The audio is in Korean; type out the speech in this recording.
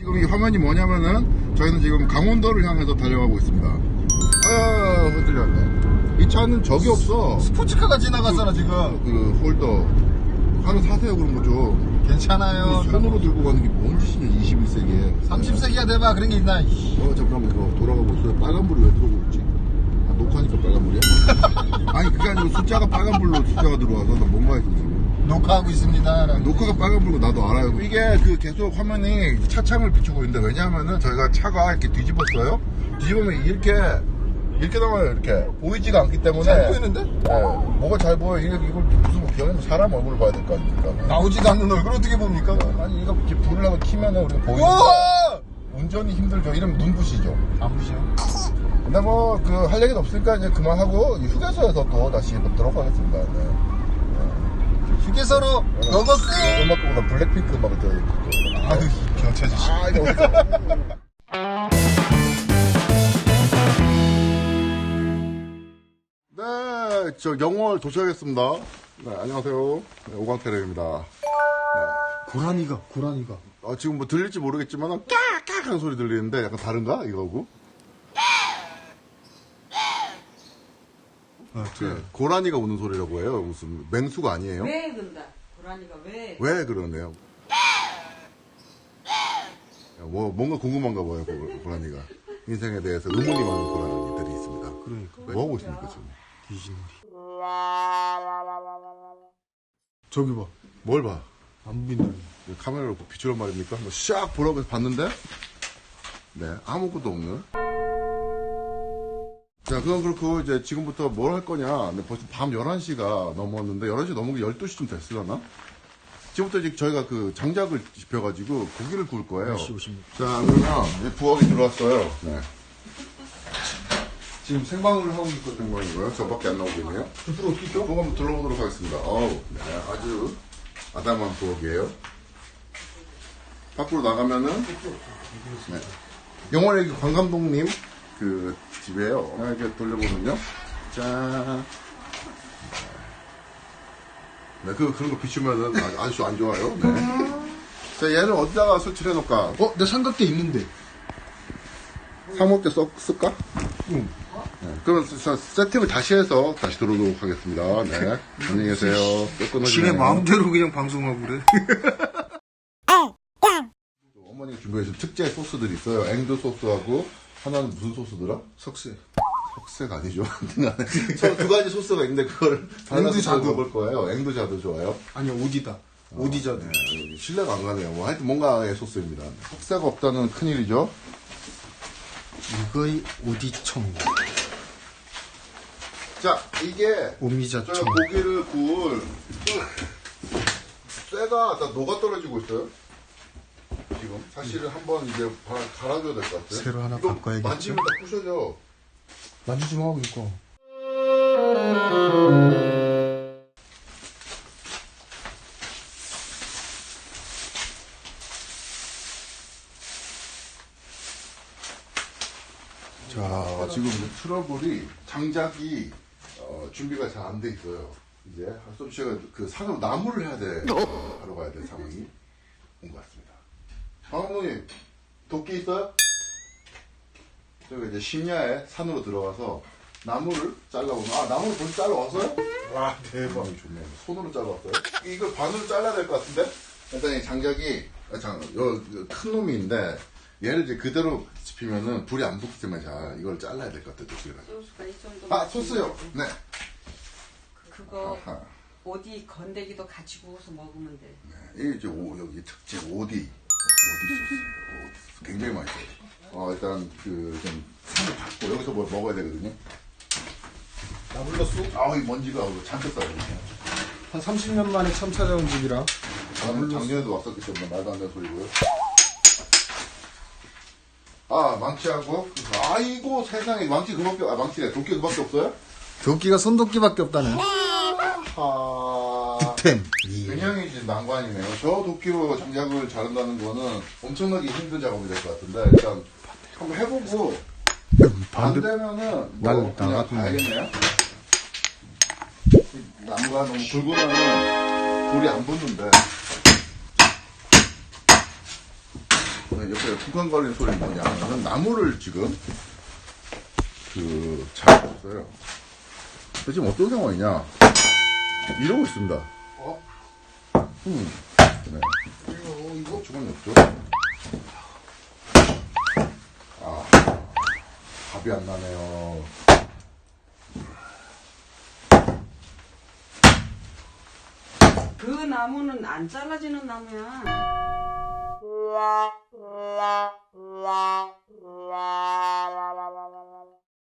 지금 이 화면이 뭐냐면은 저희는 지금 강원도를 향해서 달려가고 있습니다. 아, 흔들렸네. 이 차는 적이 없어. 스포츠카가 지나갔잖아 지금. 그 홀더 하나 사세요. 그런 거죠. 괜찮아요. 손으로 들고 가는 게 뭔 짓이냐. 21세기에 30세기가 돼봐 그런 게 있나. 잠깐만, 이거 돌아가고 있어요. 빨간불이 왜 들어오고 있지? 아, 녹화하니까 빨간불이야? 아니, 그게 아니고 숫자가 빨간불로 숫자가 들어와서 나 뭔가 했어 지금. 녹화하고 있습니다. 녹화가 빨간불고 나도 알아요. 이게 그 계속 화면이 차창을 비추고 있는데, 왜냐하면은 저희가 차가 이렇게 뒤집었어요. 뒤집으면 이렇게 나와요. 이렇게 보이지가 않기 때문에. 잘 보이는데? 네, 뭐가 잘 보여? 이걸 무슨 병이면 사람 얼굴을 봐야 될 거 아닙니까? 나오지도 않는 얼굴 어떻게 봅니까? 아니, 이거 이렇게 불을 하고 키면은 우리가 보이는데 우와! 운전이 힘들죠. 이러면 눈부시죠. 안 부셔. 근데 뭐 그 할 얘기도 없으니까 이제 그만하고 이 휴게소에서 또 다시 뵙도록 하겠습니다. 네. 휴게소로 먹었어. 음악보다 블랙핑크 음악을 들어요. 아유 이 병차 주시. 아, 이거 어딨어? 네, 저 영월 도착했습니다. 네, 안녕하세요. 네, 오광태래입니다. 고라니가. 지금 뭐 들릴지 모르겠지만 깍깍 하는 소리 들리는데 약간 다른가? 이거하고? 네, 고라니가 우는 소리라고 해요. 무슨 맹수가 아니에요? 왜 그런다? 고라니가 왜? 왜 그러네요? 뭔가 궁금한가 봐요, 고라니가. 인생에 대해서 의문이 많은 고라니들이 있습니다. 그러니까. 뭐 하고 있습니까, 지금? 귀신놀이. 저기 봐. 뭘 봐? 안 보인다. 카메라로 비추란 말입니까? 한번 샥 보라고 해서 봤는데, 네, 아무것도 없는. 자, 그건 그렇고, 이제 지금부터 뭘 할 거냐. 근데 벌써 밤 11시가 넘었는데, 11시 넘은 게 12시쯤 됐으려나? 지금부터 이제 저희가 그 장작을 집혀가지고 고기를 구울 거예요. 50. 자, 그러면 이제 부엌이 들어왔어요. 네. 지금 생방을 하고 있거든. 생방이고요. 저밖에 안 나오고 있네요. 불 어떻게 켜? 부엌 한번 둘러보도록 하겠습니다. 어우, 네, 아주 아담한 부엌이에요. 밖으로 나가면은, 네. 영월의 관감독님 그 집이에요. 이렇게 돌려보면요. 짠. 네, 그런 거 비추면은 아주 안 좋아요. 네. 자, 얘를 어디다가 설치해 놓을까? 내 삼각대 있는데. 삼각대 쓸까? 응. 네, 그러면 세팅을 다시 해서 다시 들어오도록 하겠습니다. 네. 안녕히 계세요. 지네 마음대로 그냥 방송하고 그래. 어머니가 준비해주신 특제 소스들이 있어요. 앵두 소스하고 하나는 무슨 소스더라? 석쇠. 석쇠가 아니죠. 두 가지 소스가 있는데 그거를 앵두자두 먹을 거예요. 앵두자두 좋아요. 아니야 오디다. 오디자두. 네, 신뢰가 안 가네요. 뭐 하여튼 뭔가의 소스입니다. 석쇠가 없다는 큰일이죠. 이거의 오디청. 자, 이게 오미자청. 저희가 고기를 구울 쇠가 다 녹아 떨어지고 있어요. 지금 사실은 한번 이제 갈아줘야 될 것 같아요. 새로 하나 이거 바꿔야겠죠? 만지면 다 부셔져. 만지 좀 하고 있고. 자, 지금 트러블이 장작이 준비가 잘 안 돼 있어요. 이제 솜씨가 그 산으로 나무를 해야 돼. 하러 가야 될 상황이 온 것 같습니다. 어머니, 도끼 있어요? 저희가 이제 심야에 산으로 들어가서 나무를 잘라오면, 나무를 벌써 잘라왔어요? 와 대박. 좋네. 손으로 잘라왔어요? 이걸 반으로 잘라야 될 것 같은데? 일단 이 장작이, 큰 놈인데, 얘를 이제 그대로 집히면은 불이 안 붙기 때문에 이걸 잘라야 될 것 같아요. 도끼를. 소스가 이 정도. 소스요? 네. 그거 아하. 어디 건더기도 같이 구워서 먹으면 돼. 이게 이제 여기 특제 오디 소스. 굉장히 맛있어요. 일단 좀 산을 닦고 여기서 뭘 먹어야 되거든요. 나 불렀어? 이 먼지가 잔뜩 쌓여. 한 30년 만에 처음 찾아온 집이라. 저는 작년에도 왔었기 때문에 말도 안 되는 소리고요. 망치하고, 아이고 세상에, 망치 그밖에, 망치래. 도끼 그밖에 없어요? 도끼가 손도끼밖에 없다네. 템. 굉장히 이제 난관이네요. 저 도끼로 장작을 자른다는 거는 엄청나게 힘든 작업이 될 것 같은데, 일단 한번 해보고, 안 되면은, 그냥 봐야겠네요. 나무가 너무 굵고 나면 불이 안 붙는데, 옆에 쿵쾅거리는 소리는 뭐냐? 저는 나무를 지금 잘 없어요. 지금 어떤 상황이냐? 이러고 있습니다. 네. 이거 주머니 없죠? 답이 안 나네요. 그 나무는 안 잘라지는 나무야. la la la la la la